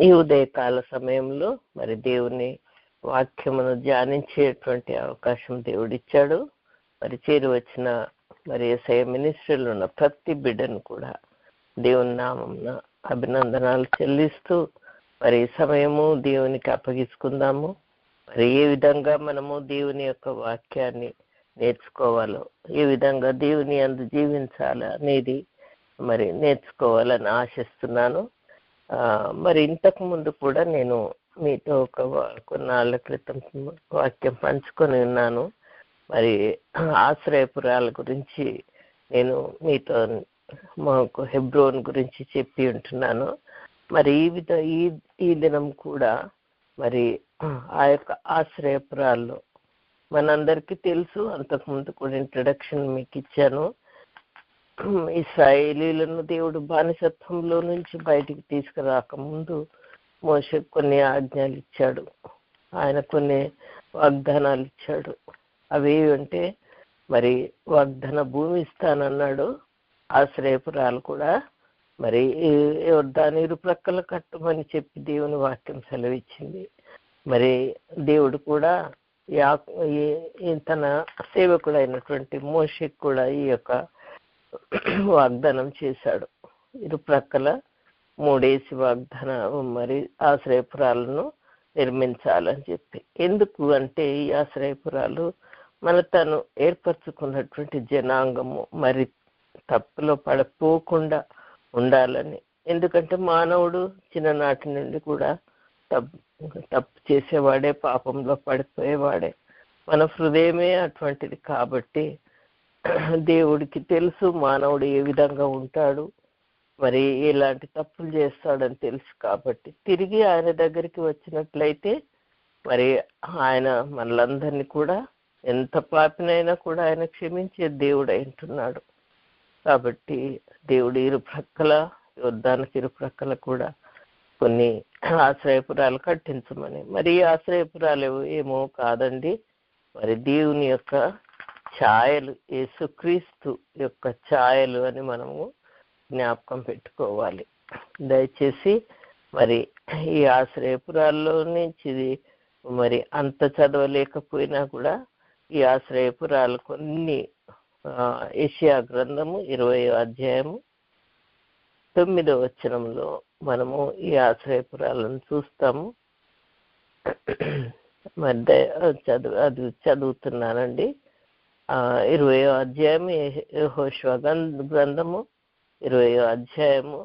ఈ ఉదయకాల సమయంలో మరి దేవుని వాక్యమును ధ్యానించేటువంటి అవకాశం దేవుడిచ్చాడు. మరి చేరి వచ్చిన మరి యేసయ్య మినిస్ట్రీలో ఉన్న ప్రతి బిడ్డను కూడా దేవుని నామమున అభినందనాలు చెల్లిస్తూ మరి సమయము దేవునికి అప్పగించుకుందాము. మరి ఏ విధంగా మనము దేవుని యొక్క వాక్యాన్ని నేర్చుకోవాలో, ఏ విధంగా దేవుని యందు జీవించాలి అనేది మరి నేర్చుకోవాలని ఆశిస్తున్నాను. మరి ఇంతకు ముందు కూడా నేను మీతో కొన్నాళ్ళ క్రితం వాక్యం పంచుకొని ఉన్నాను. మరి ఆశ్రయపురాల గురించి నేను మీతో మాకు హెబ్రోన్ గురించి చెప్పి ఉంటున్నాను. మరి ఈ దినం కూడా మరి ఆ యొక్క ఆశ్రయపురాల్లో మనందరికీ తెలుసు, అంతకుముందు కూడా ఇంట్రడక్షన్ మీకు ఇచ్చాను. ఇశ్రాయేలీలను దేవుడు బానిసత్వంలో నుంచి బయటికి తీసుకురాకముందు మోషే కొన్ని ఆజ్ఞలు ఇచ్చాడు, ఆయన కొన్ని వాగ్దానాలు ఇచ్చాడు. అవి అంటే మరి వాగ్దాన భూమి ఇస్తానన్నాడు. ఆశ్రయపురాలు కూడా మరి దాని ఇరుప్రక్కల కట్టమని చెప్పి దేవుని వాక్యం సెలవిచ్చింది. మరి దేవుడు కూడా తన సేవకుడైనటువంటి మోషేకి కూడా ఈ యొక్క వాగ్దానం చేశాడు. ఇరుప్రక్కల 3 వాగ్దానం మరి ఆశ్రయపురాలను నిర్మించాలని చెప్పి. ఎందుకు అంటే ఈ ఆశ్రయపురాలు మన తను ఏర్పరచుకున్నటువంటి జనాంగము మరి తప్పులో పడిపోకుండా ఉండాలని. ఎందుకంటే మానవుడు చిన్ననాటి నుండి కూడా తప్పు చేసేవాడే, పాపంలో పడిపోయేవాడే. మన హృదయమే అటువంటిది. కాబట్టి దేవుడికి తెలుసు మానవుడు ఏ విధంగా ఉంటాడు, మరి ఎలాంటి తప్పులు చేస్తాడని తెలుసు. కాబట్టి తిరిగి ఆయన దగ్గరికి వచ్చినట్లయితే మరి ఆయన మనలందరినీ కూడా ఎంత పాపినైనా కూడా ఆయన క్షమించే దేవుడు అంటున్నాడు. కాబట్టి దేవుడు ఇరుప్రక్కల యోర్దానికి ఇరుప్రక్కల కూడా కొన్ని ఆశ్రయపురాలు కట్టించమని. మరి ఈ ఆశ్రయపురాలు ఏమో కాదండి, మరి దేవుని యొక్క ఛాయలు, యేసుక్రీస్తు యొక్క ఛాయలు అని మనము జ్ఞాపకం పెట్టుకోవాలి. దయచేసి మరి ఈ ఆశ్రయపురాల్లో నుంచి మరి అంత చదవలేకపోయినా కూడా ఈ ఆశ్రయపురాలు కొన్ని యెషయా గ్రంథము 20వ అధ్యాయము 9వ వచనంలో మనము ఈ ఆశ్రయపురాలను చూస్తాము. మరి అది చదువుతున్నానండి. 20వ అధ్యాయము యెహోషువ గ్రంథము 20వ అధ్యాయము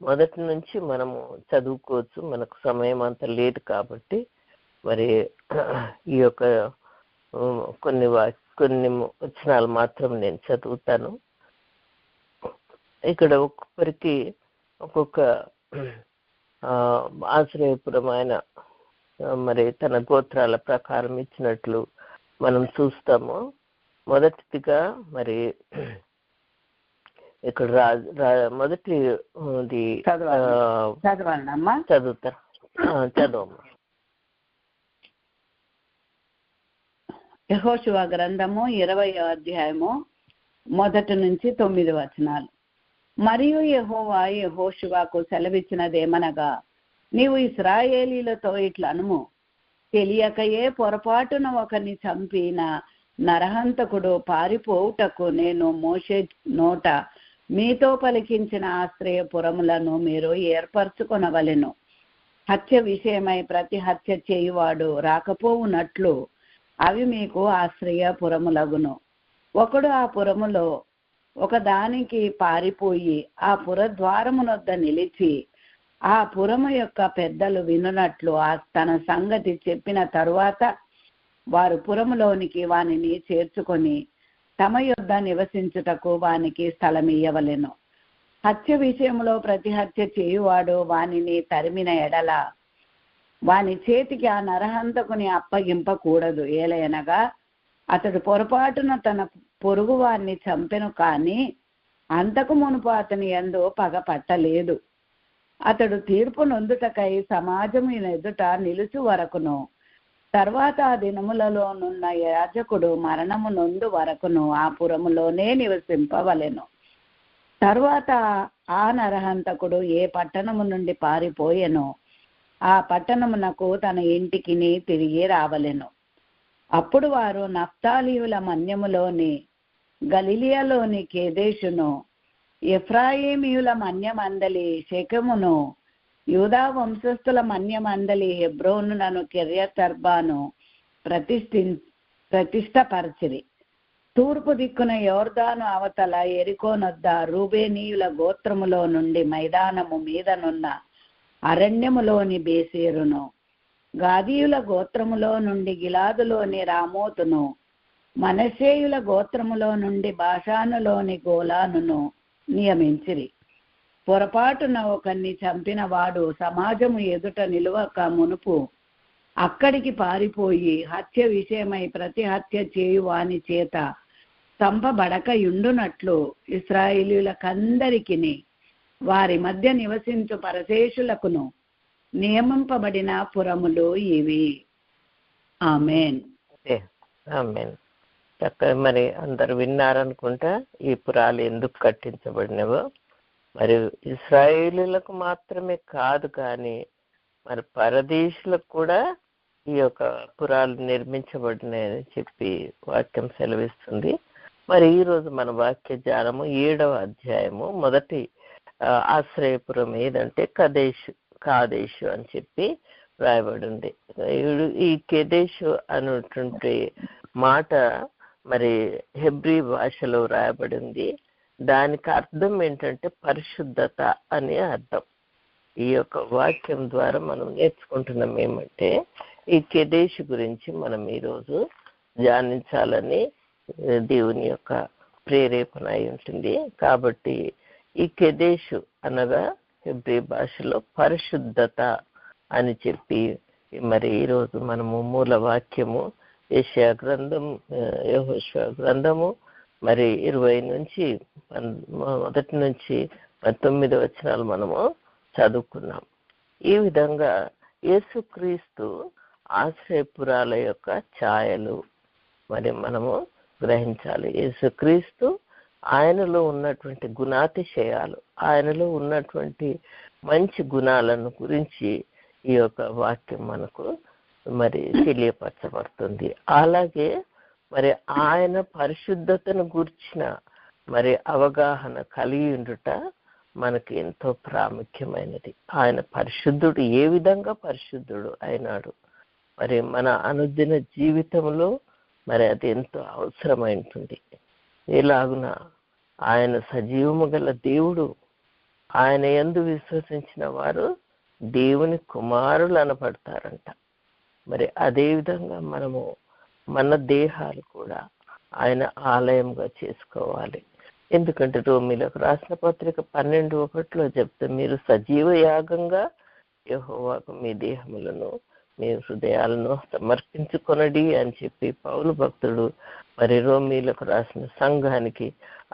మొదటి నుంచి మనము చదువుకోవచ్చు. మనకు సమయం అంత లేదు కాబట్టి మరి ఈ యొక్క కొన్ని వచనాలు మాత్రం నేను చదువుతాను. ఇక్కడ ఒక్కొక్కరికి ఒక్కొక్క ఆశ్రయపురం ఆయన మరి తన గోత్రాల ప్రకారం ఇచ్చినట్లు మనం చూస్తాము. మొదటిదిగా మరి ఇక్కడ మొదటి చదువుతా చదవమ్మా. యెహోషువ గ్రంథము 20వ అధ్యాయము 1 నుంచి 9 వచనాలు. మరియు యెహోవా యెహోషువకు సెలవిచ్చినదేమనగా, నీవు ఇశ్రాయేలీలతో ఇట్లనుము, తెలియకయే పొరపాటున ఒకరిని చంపిన నరహంతకుడు పారిపోవుటకు నేను మోషే నోట మీతో పలికించిన ఆశ్రయపురములను మీరు ఏర్పరచుకొనవలెను. హత్య విషయమై ప్రతి హత్య చేయువాడు రాకపోవునట్లు అవి మీకు ఆశ్రయపురములగును. ఒకడు ఆ పురములో ఒకదానికి పారిపోయి ఆ పురద్వారమునొద్ద నిలిచి ఆ పురము యొక్క పెద్దలు వినునట్లు తన సంగతి చెప్పిన తరువాత వారు పురములోనికి వానిని చేర్చుకొని తమ యొద్ద నివసించుటకు వానికి స్థలం ఇయ్యవలెను. హత్య విషయంలో ప్రతి హత్య చేయువాడు వానిని తరిమిన ఎడల వాని చేతికి ఆ నరహంతకుని అప్పగింపకూడదు. ఏలయనగా అతడు పొరపాటున తన పొరుగు వారిని చంపెను, కానీ అంతకు మునుపు అతని యందు పగ పట్టలేదు. అతడు తీర్పు నొందుటకై సమాజము ఎదుట నిలుచు వరకును, తర్వాత ఆ దినములలోనున్న యాజకుడు మరణము నొందు వరకును ఆ పురములోనే నివసింపవలెను. తరువాత ఆ నరహంతకుడు ఏ పట్టణము నుండి పారిపోయెనో ఆ పట్టణమునకు తన ఇంటికి తిరిగి రావలెను. అప్పుడు వారు నఫ్తాలీయుల మన్యములోని గలిలియలోని కేదేశును, ఎఫ్రాయిమీయుల మన్యమందలి షెకెమును, యూదా వంశస్థుల మన్యమందలి హెబ్రోనులను కిర్యతర్బాను ప్రతిష్టపరచిరి. తూర్పు దిక్కున యోర్దాను అవతల ఎరికోనొద్ద రూబేనీయుల గోత్రములో నుండి మైదానము మీదనున్న అరణ్యములోని బేసేరును, గాదీయుల గోత్రములో నుండి గిలాదులోని రామోతును, మనషేయుల గోత్రములో నుండి బాషానులోని గోలానును నియమించిరి. పొరపాటున ఒకరిని చంపిన వాడు సమాజము ఎదుట నిలువక మునుపు అక్కడికి పారిపోయి హత్య విషయమై ప్రతి హత్య చేయు వాని చేత చంపబడకయుండునట్లు ఇశ్రాయేలీయులకందరికిని వారి మధ్య నివసించు పరదేశులకును నియమింపబడిన పురములు ఇవి. ఆమేన్. ఆమేన్. చక్కగా మరి అందరు విన్నారనుకుంటా ఈ పురాలు ఎందుకు కట్టించబడినవో. మరి ఇశ్రాయేలీయులకు మాత్రమే కాదు, కానీ మరి పరదేశులకు కూడా ఈ యొక్క పురాలు నిర్మించబడినాయని చెప్పి వాక్యం సెలవిస్తుంది. మరి ఈరోజు మన వాక్య ధ్యానము 7వ అధ్యాయము మొదటి ఆశ్రయపురం ఏదంటే కాదేశు అని చెప్పి రాయబడి ఉంది. ఈ కెదేశు అనేటువంటి మాట మరి హెబ్రీ భాషలో రాయబడి ఉంది. దానికి అర్థం ఏంటంటే పరిశుద్ధత అని అర్థం. ఈ యొక్క వాక్యం ద్వారా మనం నేర్చుకుంటున్నాం ఏమంటే ఈ కెదేశు గురించి మనం ఈరోజు ధ్యానించాలని దేవుని యొక్క ప్రేరేపణ అయి ఉంటుంది. కాబట్టి ఈ కెదేశు అనగా హెబ్రీ భాషలో పరిశుద్ధత అని చెప్పి మరి ఈరోజు మనము మూల వాక్యము యెషయా గ్రంథం, యెహోషువ గ్రంథము మరి 20 నుంచి 1 నుంచి 19 వచనాలు మనము చదువుకున్నాం. ఈ విధంగా యేసుక్రీస్తు ఆశ్రయపురాల యొక్క ఛాయలు మరి మనము గ్రహించాలి. యేసుక్రీస్తు ఆయనలో ఉన్నటువంటి గుణాతిశయాలు, ఆయనలో ఉన్నటువంటి మంచి గుణాలను గురించి ఈ యొక్క వాక్యం మనకు మరి తెలియపరచబడుతుంది. అలాగే మరి ఆయన పరిశుద్ధతను గురించిన మరి అవగాహన కలిగి ఉండుట మనకి ఎంతో ప్రాముఖ్యమైనది. ఆయన పరిశుద్ధుడు, ఏ విధంగా పరిశుద్ధుడు అయినాడు మరి మన అనుదిన జీవితంలో మరి అది ఎంతో అవసరమైంటుంది. ఎలాగున ఆయన సజీవము గల దేవుడు, ఆయన యందు విశ్వసించిన వారు దేవుని కుమారులు అనబడతారంట. మరి అదేవిధంగా మనము మన దేహాలు కూడా ఆయన ఆలయంగా చేసుకోవాలి. ఎందుకంటే రోమీలకు రాసిన పత్రిక 12:1 చెప్తే మీరు సజీవ యాగంగా యెహోవాకు మీ దేహములను మీ హృదయాలను సమర్పించుకొనడి అని చెప్పి పౌలు భక్తుడు మరి రోమీలకు రాసిన సంఘానికి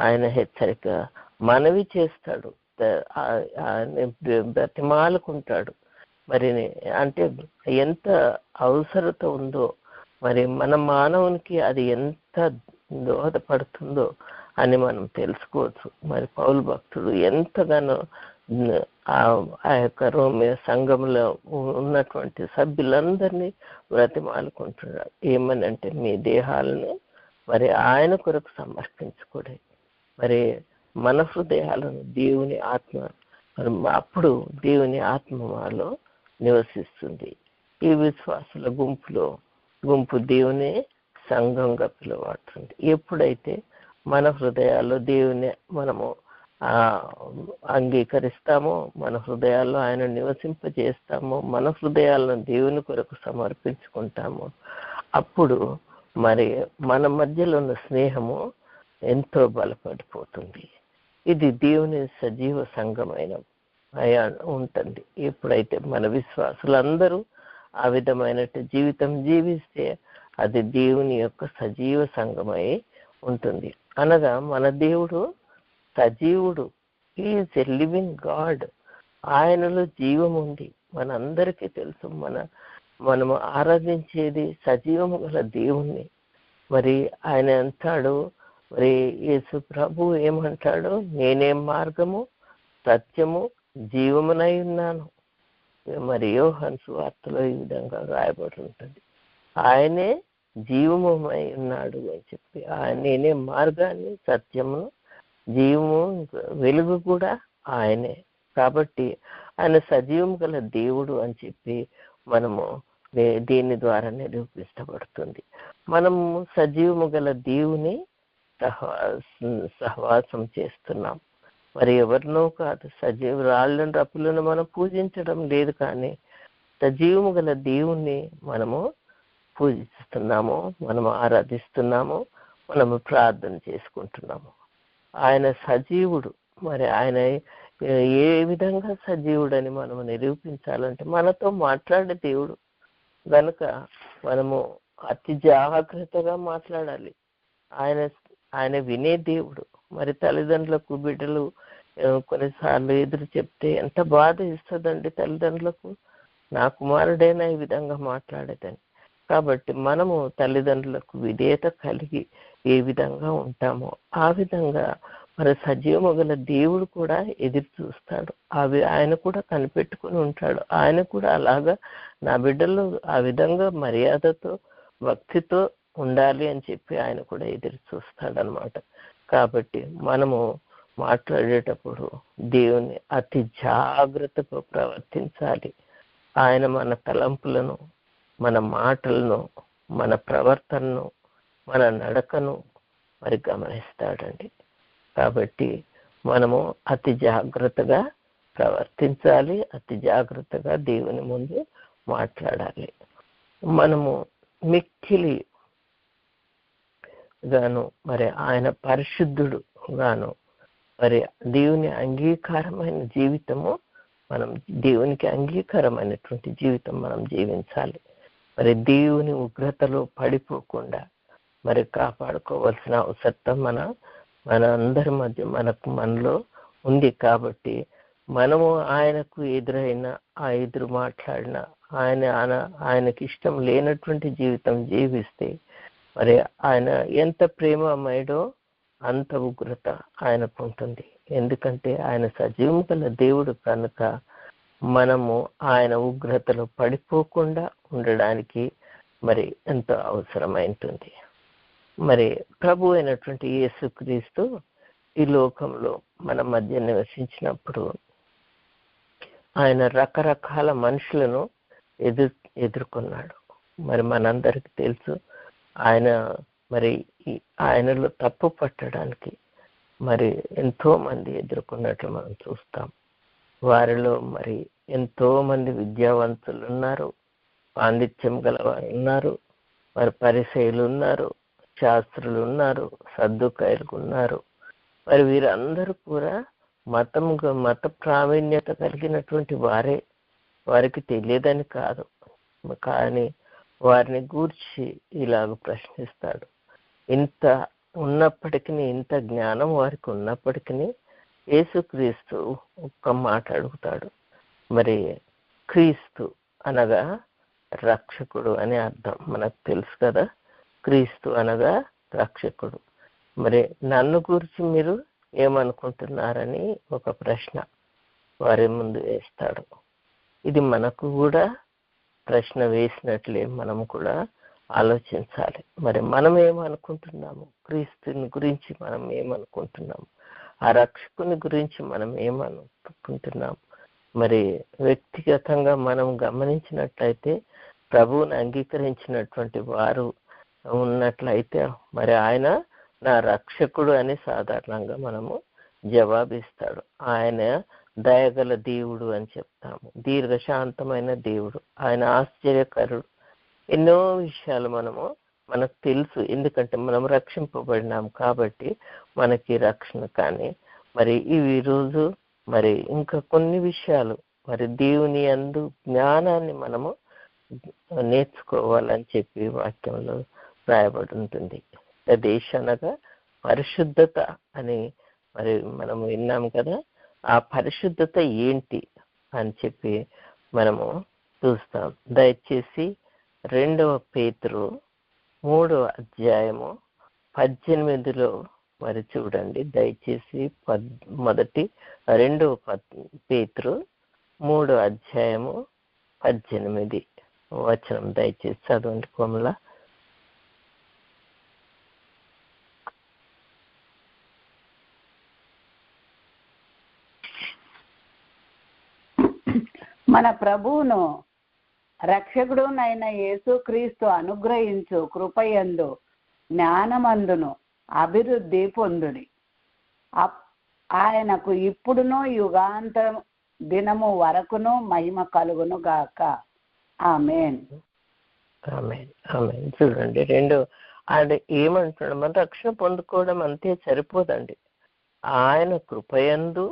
ఆయన హెచ్చరిక మనవి చేస్తాడు, బ్రతిమాలుకుంటాడు. మరి అంటే ఎంత అవసరత ఉందో మరి మన మానవునికి అది ఎంత దోహదపడుతుందో అని మనం తెలుసుకోవచ్చు. మరి పౌలు భక్తుడు ఎంతగానో ఆ యొక్క రోమే సంఘంలో ఉన్నటువంటి సభ్యులందరినీ బ్రతిమాలుకుంటున్నాడు. ఏమనంటే మీ దేహాలను మరి ఆయన కొరకు సమర్పించుకోండి. మరి మన హృదయాలను దేవుని ఆత్మ, మరి అప్పుడు దేవుని ఆత్మ మాలో నివసిస్తుంది. ఈ విశ్వాసుల గుంపు దేవుని సంఘంగా పిలువబడుతుంది. ఎప్పుడైతే మన హృదయాల్లో దేవుని మనము అంగీకరిస్తామో, మన హృదయాల్లో ఆయన నివసింపజేస్తామో, మన హృదయాలను దేవుని కొరకు సమర్పించుకుంటామో, అప్పుడు మరి మన మధ్యలో ఉన్న స్నేహము ఎంతో బలపడిపోతుంది. ఇది దేవుని సజీవ సంఘమైన ఉంటుంది. ఎప్పుడైతే మన విశ్వాసులందరూ ఆ విధమైన జీవితం జీవిస్తే అది దేవుని యొక్క సజీవ సంఘమై ఉంటుంది. అనగా మన దేవుడు సజీవుడు, ఈజ్ ఎ లివింగ్ గాడ్. ఆయనలో జీవం ఉంది. మనందరికీ తెలుసు, మనము ఆరాధించేది సజీవము గల దేవుణ్ణి. మరి ఆయన అంటాడు మరి యేసు ప్రభు ఏమంటాడు, నేనే మార్గము సత్యము జీవమునై ఉన్నాను. మరి యోహాను సువార్తలో ఈ విధంగా రాయబడి ఉంటుంది. ఆయనే జీవమై ఉన్నాడు అని చెప్పి, నేనే మార్గాన్ని సత్యమును జీవము వెలుగు కూడా ఆయనే. కాబట్టి ఆయన సజీవం గల దేవుడు అని చెప్పి మనము దీని ద్వారా నిరూపించబడుతుంది. మనము సజీవము గల దేవుని సహవాసం చేస్తున్నాం. మరి ఎవరినో కాదు, రాళ్ళను రప్పులను మనం పూజించడం లేదు, కానీ సజీవము గల దేవుణ్ణి మనము పూజిస్తున్నాము, మనము ఆరాధిస్తున్నాము, మనము ప్రార్థన చేసుకుంటున్నాము. ఆయన సజీవుడు. మరి ఆయన ఏ విధంగా సజీవుడని మనము నిరూపించాలంటే మనతో మాట్లాడే దేవుడు గనుక మనము అతి జాగ్రత్తగా మాట్లాడాలి. ఆయన వినే దేవుడు. మరి తల్లిదండ్రులకు బిడ్డలు కొన్నిసార్లు ఎదురు చెప్తే ఎంత బాధ ఇస్తుందండి తల్లిదండ్రులకు, నా కుమారుడైనా ఈ విధంగా మాట్లాడేదని. కాబట్టి మనము తల్లిదండ్రులకు విధేయత కలిగి ఏ విధంగా ఉంటామో ఆ విధంగా మరి సజీవము గల దేవుడు కూడా ఎదురు చూస్తాడు. ఆయన కూడా కనిపెట్టుకుని ఉంటాడు. ఆయన కూడా అలాగా నా బిడ్డలు ఆ విధంగా మర్యాదతో భక్తితో ఉండాలి అని చెప్పి ఆయన కూడా ఎదురు చూస్తాడు అన్నమాట. కాబట్టి మనము మాట్లాడేటప్పుడు దేవుని అతి జాగ్రత్తగా ప్రవర్తించాలి. ఆయన మన తలంపులను, మన మాటలను, మన ప్రవర్తనను, మన నడకను మరి గమనిస్తాడండి. కాబట్టి మనము అతి జాగ్రత్తగా ప్రవర్తించాలి, అతి జాగ్రత్తగా దేవుని ముందు మాట్లాడాలి. మనము మిక్కిలి గాను మరి ఆయన పరిశుద్ధుడు గాను మరి దేవుని అంగీకారమైన జీవితము, మనం దేవునికి అంగీకారమైనటువంటి జీవితం మనం జీవించాలి. మరి దేవుని ఉగ్రతలో పడిపోకుండా మరి కాపాడుకోవాల్సిన అవసరం మన అందరి మధ్య మనలో ఉంది. కాబట్టి మనము ఆయనకు ఎదురైన ఎదురు మాట్లాడిన ఆయనకి ఇష్టం లేనటువంటి జీవితం జీవిస్తే మరి ఆయన ఎంత ప్రేమమయుడో అంత ఉగ్రత ఆయనకు ఉంటుంది. ఎందుకంటే ఆయన సజీవం గల దేవుడు కనుక మనము ఆయన ఉగ్రతలో పడిపోకుండా ఉండడానికి మరి ఎంతో అవసరమైంటుంది. మరి ప్రభు అయినటువంటి యేసుక్రీస్తు ఈ లోకంలో మన మధ్య నివసించినప్పుడు ఆయన రకరకాల మనుషులను ఎదుర్కొన్నాడు. మరి మనందరికీ తెలుసు, ఆయన మరి ఆయనలో తప్పు పట్టడానికి మరి ఎంతో మంది ఎదుర్కొన్నట్లు మనం చూస్తాం. వారిలో మరి ఎంతో మంది విద్యావంతులు ఉన్నారు, పాండిత్యం గలవారు ఉన్నారు, మరి పరిసయ్యులు ఉన్నారు, శాస్త్రులు ఉన్నారు, సద్దుకాయలు ఉన్నారు. మరి వీరందరూ కూడా మత ప్రావీణ్యత కలిగినటువంటి వారే. వారికి తెలియదని కాదు, కానీ వారిని గూర్చి ఇలాగ ప్రశ్నిస్తాడు. ఇంత ఉన్నప్పటికీ, ఇంత జ్ఞానం వారికి ఉన్నప్పటికీ యేసుక్రీస్తు ఒక్క మాట అడుగుతాడు. మరి క్రీస్తు అనగా రక్షకుడు అనే అర్థం మనకు తెలుసు కదా. క్రీస్తు అనగా రక్షకుడు. మరి నన్ను గురించి మీరు ఏమనుకుంటున్నారని ఒక ప్రశ్న వారి ముందు వేస్తాడు. ఇది మనకు కూడా ప్రశ్న వేసినట్లే మనం కూడా ఆలోచించాలి. మరి మనం ఏమనుకుంటున్నాము, క్రీస్తుని గురించి మనం ఏమనుకుంటున్నాము, ఆ రక్షకుని గురించి మనం ఏమనుకుంటున్నాము. మరి వ్యక్తిగతంగా మనం గమనించినట్లయితే ప్రభువుని అంగీకరించినటువంటి వారు ఉన్నట్లయితే మరి ఆయన నా రక్షకుడు అని సాధారణంగా మనము జవాబిస్తాడు. ఆయన దయగల దేవుడు అని చెప్తాము, దీర్ఘశాంతమైన దేవుడు, ఆయన ఆశ్చర్యకరుడు. ఎన్నో విషయాలు మనకు తెలుసు, ఎందుకంటే మనం రక్షింపబడినాం కాబట్టి మనకి రక్షణ. కానీ మరి ఈ రోజు మరి ఇంకా కొన్ని విషయాలు మరి దేవుని యందు జ్ఞానాన్ని మనము నేర్చుకోవాలని చెప్పి వాక్యంలో రాయబడి ఉంటుంది. దేశనగా పరిశుద్ధత అని మరి మనం విన్నాం కదా. ఆ పరిశుద్ధత ఏంటి అని చెప్పి మనము చూస్తాం. దయచేసి 2 పేతురు 3వ అధ్యాయము 18 మరి చూడండి దయచేసి మొదటి 2 పేతురు 3 అధ్యాయము 18 వచనం దయచేసి చదవండి కోమల. మన ప్రభువును రక్షకుడునైన యేసుక్రీస్తు అనుగ్రహించు కృపయందు జ్ఞానమందును అభివృద్ధి పొందుడి. ఆయనకు ఇప్పుడును యుగాంత దినము వరకును మహిమ కలుగును గాక. ఆమేన్. ఆమేన్. ఆమేన్. చూడండి అది ఏమంటున్నాడు, మన రక్షణ పొందుకోవడం అంతే సరిపోదండి. ఆయన కృపయందు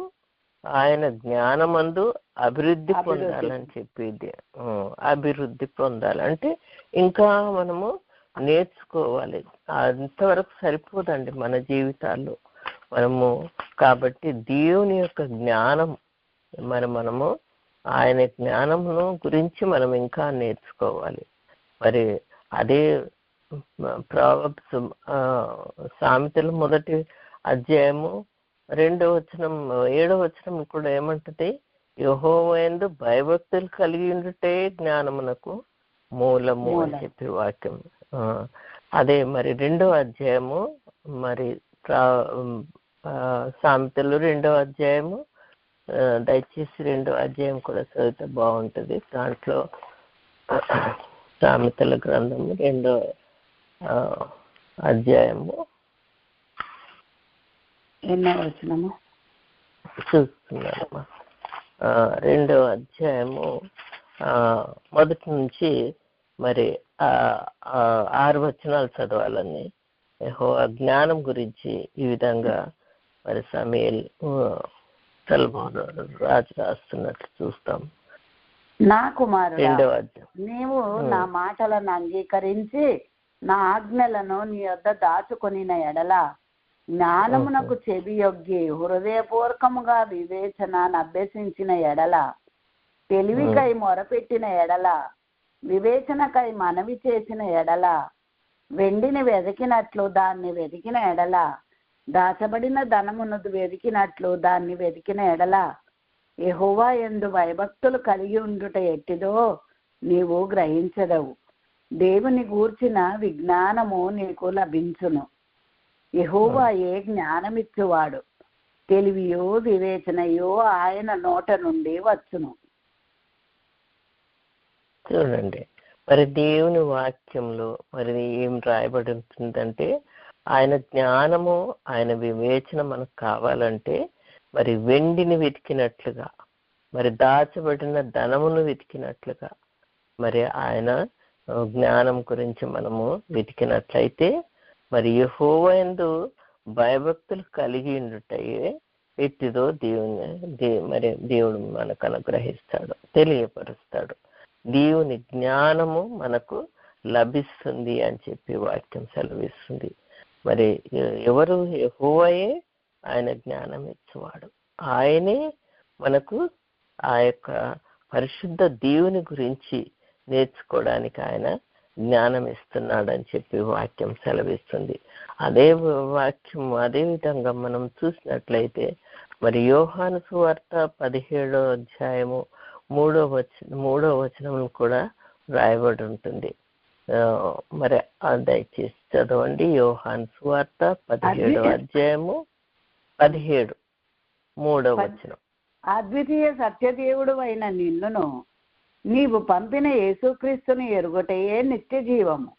ఆయన జ్ఞానమందు అభివృద్ధి పొందాలని చెప్పేది. అభివృద్ధి పొందాలంటే ఇంకా మనము నేర్చుకోవాలి. అంతవరకు సరిపోదండి మన జీవితాల్లో మనము. కాబట్టి దేవుని యొక్క జ్ఞానం మనము ఆయన జ్ఞానమును గురించి మనం ఇంకా నేర్చుకోవాలి. మరి అదే ప్రావర్బ్స్ సామెతలు 1 అధ్యాయము 2వ వచనం 7వ వచనం కూడా ఏమంటది, యెహోవాయందు భయభక్తులు కలిగి ఉండుటే జ్ఞానమునకు మూలము అని చెప్పి వాక్యం. అదే మరి 2వ అధ్యాయము మరి సామెతలు 2వ అధ్యాయము దయచేసి 2వ అధ్యాయం కూడా చదివితే బాగుంటుంది. దాంట్లో సామెతల గ్రంథము 2వ అధ్యాయము చూస్తున్నానమ్మా. 2వ అధ్యాయము మొదటి నుంచి మరి 6 వచనాలు చదవాలని యెహోవా జ్ఞానం గురించి ఈ విధంగా మరి సమూయేలు రాజు రాస్తున్నట్లు చూస్తాం. నా కుమారుడా, నీవు నా మాటలను అంగీకరించి నా ఆజ్ఞలను నీ వద్ద దాచుకొనిన ఎడల, జ్ఞానమునకు చెవియొగ్గి హృదయపూర్వకముగా వివేచనను అభ్యసించిన ఎడల, తెలివికై మొరపెట్టిన ఎడల, వివేచనకై మనవి చేసిన ఎడల, వెండిని వెతికినట్లు దాన్ని వెతికిన ఎడల, దాచబడిన ధనమును వెతికినట్లు దాన్ని వెతికిన ఎడల, యెహోవా యందు భయభక్తులు కలిగి ఉండుట ఎట్టిదో నీవు గ్రహించదవు. దేవుని గూర్చిన విజ్ఞానము నీకు లభించును. యెహోవాయే జ్ఞానమిచ్చువాడు, తెలివియో వివేచనయో ఆయన నోట నుండి వచ్చును. చూడండి మరి దేవుని వాక్యంలో మరి ఏం రాయబడి ఉంటుందంటే, ఆయన జ్ఞానము ఆయన వివేచన మనకు కావాలంటే మరి వెండిని వెతికినట్లుగా, మరి దాచబడిన ధనమును వెతికినట్లుగా, మరి ఆయన జ్ఞానం గురించి మనము వెతికినట్లయితే మరి యెహోవా యందు భయభక్తులు కలిగి ఉండుటయే ఎట్టిదో మరి దేవుడు మనకు అనుగ్రహిస్తాడు, తెలియపరుస్తాడు. దేవుని జ్ఞానము మనకు లభిస్తుంది అని చెప్పి వాక్యం సెలవిస్తుంది. మరి ఎవరు? యెహోవాయే ఆయన జ్ఞానం ఇచ్చేవాడు. ఆయనే మనకు ఆ యొక్క పరిశుద్ధ దేవుని గురించి నేర్చుకోవడానికి ఆయన జ్ఞానం ఇస్తున్నాడని చెప్పి వాక్యం సెలవిస్తుంది. అదే వాక్యం అదే విధంగా మనం చూసినట్లయితే మరి యోహాను సువార్త 17వ అధ్యాయము 3వ వచనం కూడా రాయబడి ఉంటుంది. మరి దయచేసి చదవండి. యోహాను సువార్త 17వ అధ్యాయము 17 3వ వచనం. అద్వితీయ సత్యదేవుడు అయిన నిన్నును నీవు పంపిన యేసుక్రీస్తుని ఎరుగుటయే నిత్య జీవము.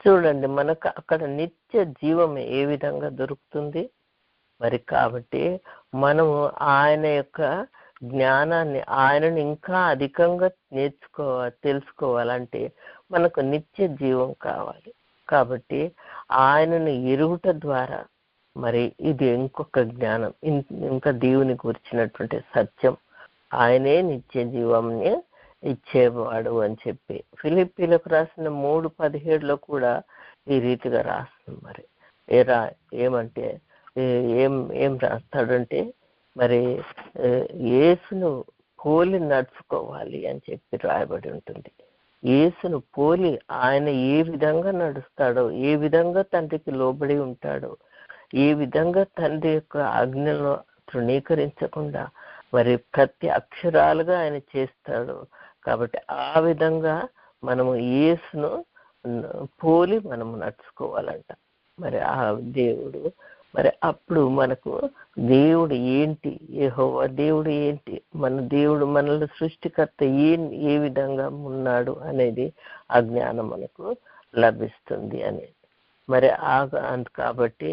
చూడండి మనకు అక్కడ నిత్య జీవం ఏ విధంగా దొరుకుతుంది మరి. కాబట్టి మనము ఆయన యొక్క జ్ఞానాన్ని, ఆయనను ఇంకా అధికంగా తెలుసుకోవాలంటే మనకు నిత్య జీవం కావాలి. కాబట్టి ఆయనను ఎరుగుట ద్వారా మరి ఇది ఇంకొక జ్ఞానం, ఇంకా దేవుని గురించినటువంటి సత్యం, ఆయనే నిత్య జీవంని ఇచ్చేవాడు అని చెప్పి ఫిలిప్పీలకు రాసిన 3:17 కూడా ఈ రీతిగా రాస్తుంది. మరి ఏమంటే ఏం రాస్తాడంటే మరి యేసును పోలి నడుచుకోవాలి అని చెప్పి రాయబడి ఉంటుంది. యేసును పోలి ఆయన ఏ విధంగా నడుస్తాడో, ఏ విధంగా తండ్రికి లోబడి ఉంటాడో, ఏ విధంగా తండ్రి యొక్క ఆజ్ఞలను తృణీకరించకుండా మరి ప్రతి అక్షరాలుగా ఆయన చేస్తాడు. కాబట్టి ఆ విధంగా మనము యేసును పోలి మనము నడుచుకోవాలంట. మరి ఆ దేవుడు మరి అప్పుడు మనకు దేవుడు ఏంటి, యెహోవా దేవుడు ఏంటి, మన దేవుడు మనల్ని సృష్టికర్త ఏ విధంగా ఉన్నాడు అనేది ఆ జ్ఞానం మనకు లభిస్తుంది అనేది. మరి కాబట్టి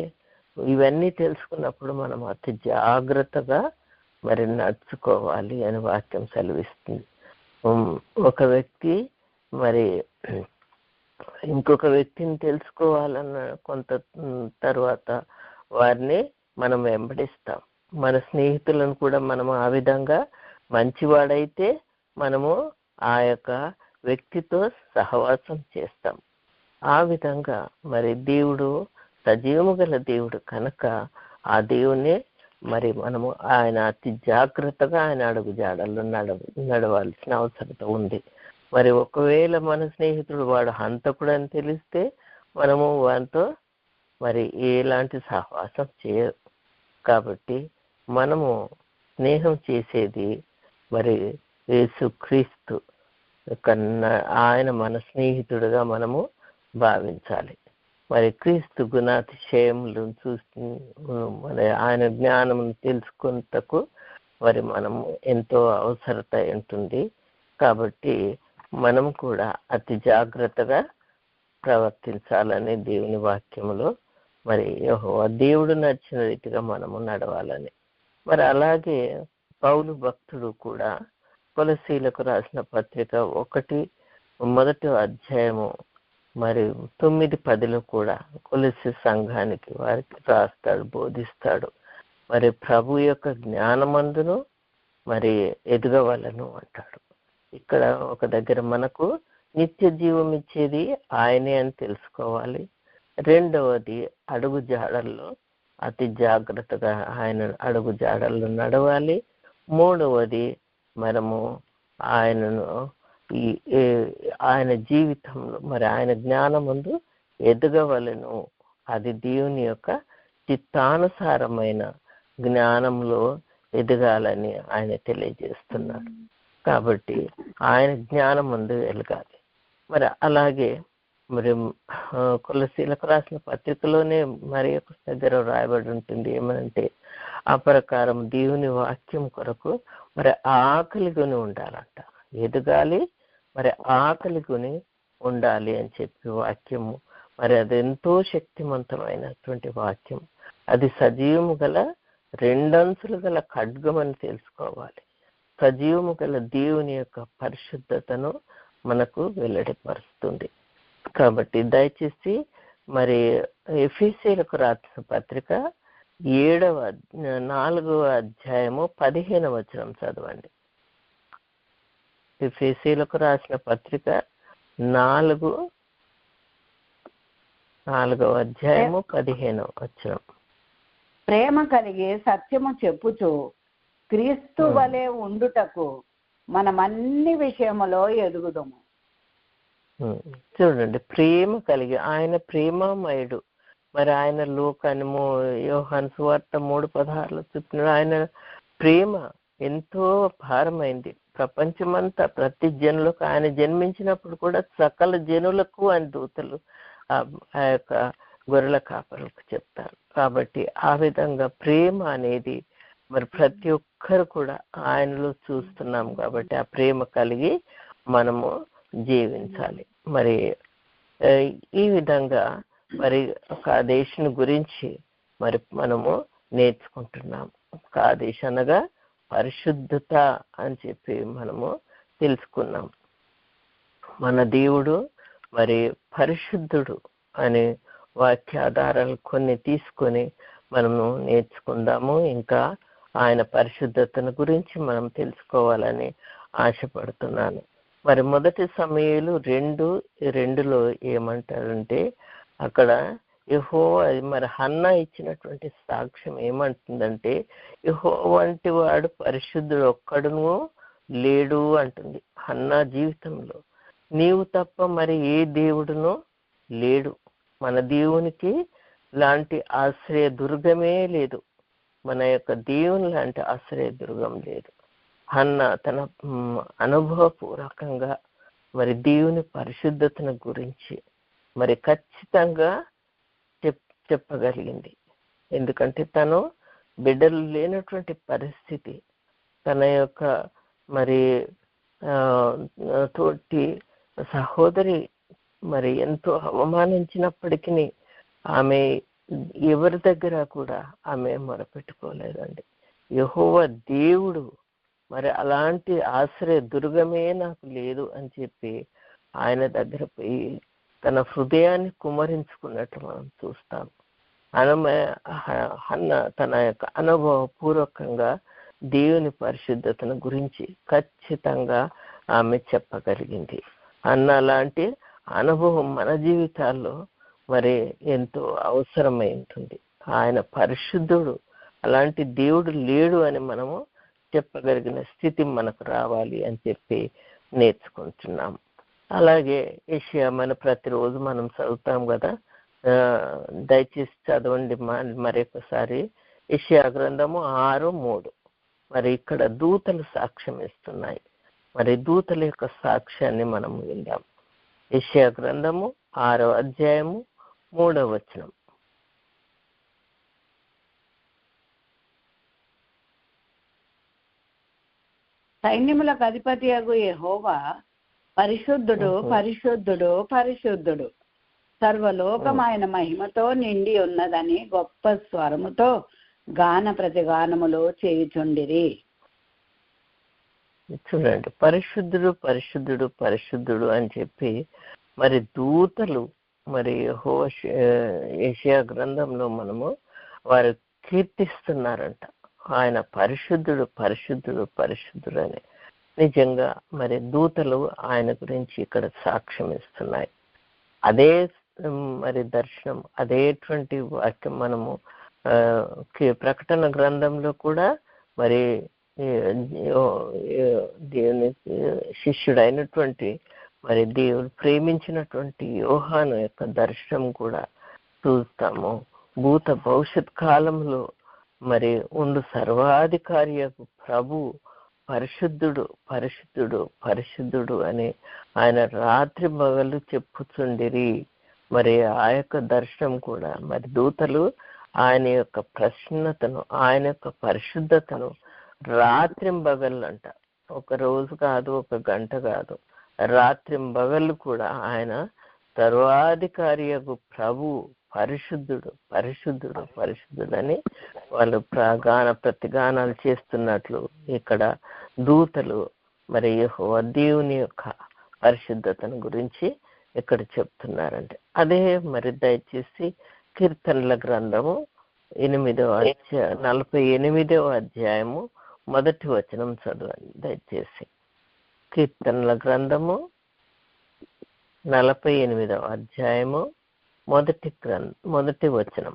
ఇవన్నీ తెలుసుకున్నప్పుడు మనం అతి జాగ్రత్తగా మరి నడుచుకోవాలి అని వాక్యం సెలవిస్తుంది. ఒక వ్యక్తి మరి ఇంకొక వ్యక్తిని తెలుసుకోవాలన్న కొంత తర్వాత వారిని మనం వెంబడిస్తాం. మన స్నేహితులను కూడా మనము ఆ విధంగా మంచివాడైతే మనము ఆ యొక్క వ్యక్తితో సహవాసం చేస్తాం. ఆ విధంగా మరి దేవుడు సజీవము గల దేవుడు కనుక ఆ దేవుని మరి మనము ఆయన అతి జాగ్రత్తగా ఆయన అడుగు జాడల్లో నడవాల్సిన అవసరత ఉంది. మరి ఒకవేళ మన స్నేహితుడు వాడు హంతకుడు అని తెలిస్తే మనము వారితో మరి ఎలాంటి సహవాసం చేయరు. కాబట్టి మనము స్నేహం చేసేది మరి యేసుక్రీస్తు కన్నా ఆయన మన స్నేహితుడుగా మనము భావించాలి. మరి క్రీస్తు గుణాతిశయములను చూసి మరి ఆయన జ్ఞానమును తెలుసుకుంటకు మరి మనము ఎంతో అవసరత ఉంటుంది. కాబట్టి మనం కూడా అతి జాగ్రత్తగా ప్రవర్తించాలని దేవుని వాక్యములో మరి యెహోవా దేవుడు నడిచిన రీతిగా మనము నడవాలని. మరి అలాగే పౌలు భక్తుడు కూడా కొలసీలకు రాసిన పత్రిక 1 అధ్యాయము మరి 9-10 కూడా కొలసీ సంఘానికి వారికి రాస్తాడు, బోధిస్తాడు. మరి ప్రభు యొక్క జ్ఞానమందును మరి ఎదగవలను అంటాడు. ఇక్కడ ఒక దగ్గర మనకు నిత్య జీవం ఇచ్చేది ఆయనే అని తెలుసుకోవాలి. రెండవది అడుగు జాడల్లో అతి జాగ్రత్తగా ఆయన అడుగు జాడల్లో నడవాలి. మూడవది మనము ఆయనను ఆయన జీవితంలో మరి ఆయన జ్ఞానమందు ఎదగవలను. అది దేవుని యొక్క చిత్తానుసారమైన జ్ఞానంలో ఎదగాలని ఆయన తెలియజేస్తున్నాడు. కాబట్టి ఆయన జ్ఞానం ముందు ఎదగాలి. మరి అలాగే మరి కొలసీలకు రాసిన పత్రికలోనే మరి ఒక దగ్గర రాయబడి ఉంటుంది ఏమనంటే, ఆ ప్రకారం దేవుని వాక్యం కొరకు మరి ఆకలి కొని ఉండాలంట. ఎదగాలి, మరి ఆకలి కొని ఉండాలి అని చెప్పి వాక్యము మరి అది ఎంతో శక్తివంతమైనటువంటి వాక్యం. అది సజీవము గల 2 అంచులు గల ఖడ్గం అని తెలుసుకోవాలి. సజీవము గల దేవుని యొక్క పరిశుద్ధతను మనకు వెల్లడిపరుస్తుంది. కాబట్టి దయచేసి మరి ఎఫెసీయులకు రాసిన పత్రిక 4వ అధ్యాయము 15వ వచనం చదవండి. ఎఫెసీయులకు రాసిన పత్రిక 4వ అధ్యాయము 15వ వచనం. ప్రేమ కలిగి సత్యము చెప్పుచు క్రీస్తు వలె ఉండుటకు మనం అన్ని విషయములో ఎదుగుదము. చూడండి, ప్రేమ కలిగి ఆయన ప్రేమమయుడు. మరి ఆయన లోకాన్ని యోహాను సువార్త 3:16 చెప్పినాడు. ఆయన ప్రేమ ఎంతో భారమైంది. ప్రపంచమంతా ప్రతి జనులకు ఆయన జన్మించినప్పుడు కూడా సకల జనులకు ఆయన దూతలు ఆ యొక్క గొర్రెల కాపరులకు చెప్తారు. కాబట్టి ఆ విధంగా ప్రేమ అనేది మరి ప్రతి ఒక్కరు కూడా ఆయనలో చూస్తున్నాం. కాబట్టి ఆ ప్రేమ కలిగి మనము జీవించాలి. మరి ఈ విధంగా మరి కాదేశుని గురించి మరి మనము నేర్చుకుంటున్నాం. కాదేశ్ అనగా పరిశుద్ధత అని చెప్పి మనము తెలుసుకున్నాం. మన దేవుడు మరి పరిశుద్ధుడు అనే వాక్యాధారాలు కొన్ని తీసుకొని మనము నేర్చుకుందాము. ఇంకా ఆయన పరిశుద్ధతను గురించి మనం తెలుసుకోవాలని ఆశపడుతున్నాను. మరి 1 సమూయేలు 2:2 ఏమంటారంటే, అక్కడ యెహోవా మరి హన్నా ఇచ్చినటువంటి సాక్ష్యం ఏమంటుందంటే, యెహోవా వంటి వాడు పరిశుద్ధుడు ఒక్కడును లేడు అంటుంది. హన్నా జీవితంలో నీవు తప్ప మరి ఏ దేవుడునో లేడు. మన దేవునికి లాంటి ఆశ్రయ దుర్గమే లేదు. మన యొక్క దేవుని లాంటి ఆశ్రయ దుర్గం లేదు. హన్న తన అనుభవపూర్వకంగా మరి దేవుని పరిశుద్ధతను గురించి మరి ఖచ్చితంగా చెప్పగలిగింది. ఎందుకంటే తను బిడ్డలు లేనటువంటి పరిస్థితి, తన యొక్క మరి తోటి సహోదరి మరి ఎంతో అవమానించినప్పటికీ ఆమె ఎవరి దగ్గర కూడా ఆమె మొరపెట్టుకోలేదండి. యెహోవా దేవుడు మరి అలాంటి ఆశ్రయ దుర్గమే నాకు లేదు అని చెప్పి ఆయన దగ్గర పోయి తన హృదయాన్ని కుమ్మరించుకున్నట్టు మనం చూస్తాం. హన్న తన యొక్క అనుభవపూర్వకంగా దేవుని పరిశుద్ధతను గురించి ఖచ్చితంగా ఆమె చెప్పగలిగింది. అన్న లాంటి అనుభవం మన జీవితాల్లో మరి ఎంతో అవసరమై ఉంటుంది. ఆయన పరిశుద్ధుడు, అలాంటి దేవుడు లేడు అని మనము చెప్పగలిగిన స్థితి మనకు రావాలి అని చెప్పి నేర్చుకుంటున్నాం. అలాగే యెషయా మన ప్రతిరోజు మనం చదువుతాం కదా, దయచేసి చదవండి మరొకసారి. యెషయా గ్రంథము 6:3. మరి ఇక్కడ దూతలు సాక్ష్యం ఇస్తున్నాయి. మరి దూతల యొక్క సాక్ష్యాన్ని మనం విందాం. యెషయా గ్రంథము 6వ అధ్యాయము 3వ వచనం. సైన్యములకు అధిపతియగు యెహోవా పరిశుద్ధుడు, పరిశుద్ధుడు, పరిశుద్ధుడు, సర్వలోకం ఆయన మహిమతో నిండి ఉన్నదని గొప్ప స్వరముతో గాన ప్రతిగానములు చేయుచుండిరి. చూడండి, పరిశుద్ధుడు పరిశుద్ధుడు పరిశుద్ధుడు అని చెప్పి మరి దూతలు మరి యెషయా గ్రంథంలో మనము వారు కీర్తిస్తున్నారంట. ఆయన పరిశుద్ధుడు పరిశుద్ధుడు పరిశుద్ధుడు అని. నిజంగా మరి దూతలు ఆయన గురించి ఇక్కడ సాక్ష్యం ఇస్తున్నాయి. అదే మరి దర్శనం, అదేటువంటి వాక్యం మనము ప్రకటన గ్రంథంలో కూడా మరి దేవుని శిష్యుడైనటువంటి మరి దేవుడు ప్రేమించినటువంటి యోహాను యొక్క దర్శనం కూడా చూస్తాము. భూత భవిష్యత్ కాలంలో మరి ఉండు సర్వాధికారి యొక్క ప్రభు పరిశుద్ధుడు పరిశుద్ధుడు పరిశుద్ధుడు అని ఆయన రాత్రి పగలు చెప్పుచుండిరి. మరి ఆ యొక్క దర్శనం కూడా మరి దూతలు ఆయన యొక్క ప్రసన్నతను, ఆయన యొక్క పరిశుద్ధతను రాత్రింబగళ్ళు అంట. ఒక రోజు కాదు, ఒక గంట కాదు, రాత్రింబగళ్ళు కూడా ఆయన సర్వాధికారి యొక్క ప్రభు పరిశుద్ధుడు పరిశుద్ధుడు పరిశుద్ధుడు అని వాళ్ళు ప్రతిగానాలు చేస్తున్నట్లు ఇక్కడ దూతలు మరి యెహోవా దేవుని యొక్క పరిశుద్ధతను గురించి ఇక్కడ చెప్తున్నారంటే. అదే మరి దయచేసి కీర్తనల గ్రంథము 48వ అధ్యాయము 1వ వచనం చదవండి దయచేసి. కీర్తనల గ్రంథము 48వ అధ్యాయము 1వ వచనం.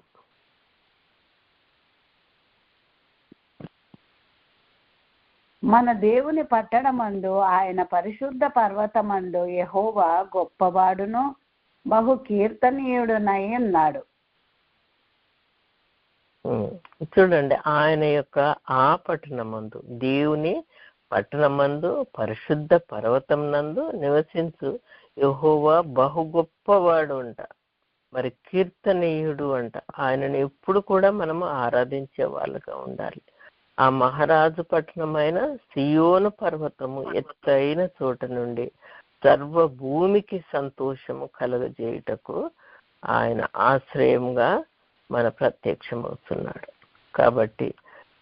మన దేవుని పట్టణమందు ఆయన పరిశుద్ధ పర్వతమందు యెహోవా గొప్పవాడును బహు కీర్తనీయుడునై ఉన్నాడు. చూడండి, ఆయన యొక్క ఆ పట్టణమందు, దేవుని పట్టణమందు పరిశుద్ధ పర్వతం నందు నివసించు యెహోవా బహు గొప్పవాడు అంట, మరి కీర్తనీయుడు అంట. ఆయనను ఎప్పుడు కూడా మనము ఆరాధించే వాళ్ళగా ఉండాలి. ఆ మహారాజు పట్టణమైన సియోను పర్వతము ఎత్తైన చోట నుండి సర్వ భూమికి సంతోషము కలుగజేయుటకు ఆయన ఆశ్రయంగా మన ప్రత్యక్షమవుతున్నాడు. కాబట్టి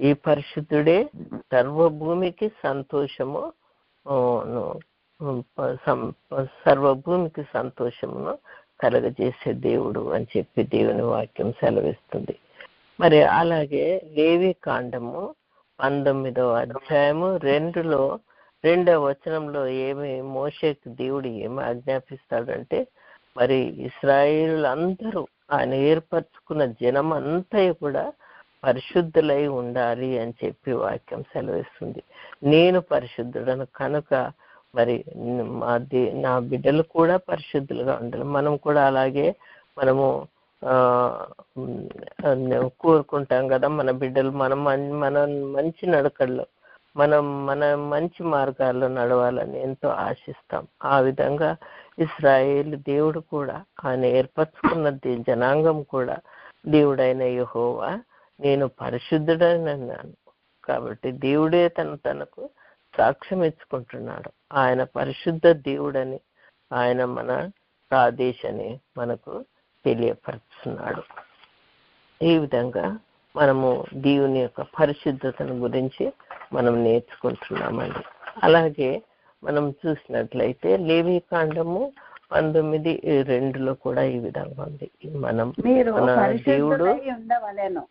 ఈ పరిశుద్ధుడే సర్వభూమికి సంతోషమును కలగజేసే దేవుడు అని చెప్పి దేవుని వాక్యం సెలవిస్తుంది. మరి అలాగే లేవి కాండము 19వ అధ్యాయము 2వ వచనంలో ఏమి మోషేకి దేవుడు ఏమి ఆజ్ఞాపిస్తాడంటే, మరి ఇశ్రాయేలులందరూ ఆయన ఏర్పరచుకున్న జనం అంతా కూడా పరిశుద్ధులై ఉండాలి అని చెప్పి వాక్యం సెలవిస్తుంది. నేను పరిశుద్ధుడను కనుక మరి నా బిడ్డలు కూడా పరిశుద్ధులుగా ఉండాలి. మనం కూడా అలాగే మనము కోరుకుంటాం కదా, మన బిడ్డలు మన మంచి నడకల్లో మన మంచి మార్గాల్లో నడవాలని ఎంతో ఆశిస్తాం. ఆ విధంగా ఇశ్రాయేలు దేవుడు కూడా, ఆయన ఏర్పరచుకున్న జనాంగం కూడా దేవుడైన యెహోవా నేను పరిశుద్ధుడనన్నాను. కాబట్టి దేవుడే తనకు సాక్ష్యం ఇచ్చుకుంటున్నాడు. ఆయన పరిశుద్ధ దేవుడని, ఆయన మన ప్రాదేశ్ అని మనకు తెలియపరుస్తున్నాడు. ఈ విధంగా మనము దేవుని యొక్క పరిశుద్ధతను గురించి మనం నేర్చుకుంటున్నామండి. అలాగే మనం చూసినట్లయితే లేవీకాండము 19:2 కూడా ఈ విధంగా ఉంది. మనం దేవుడు ఉండవలెను,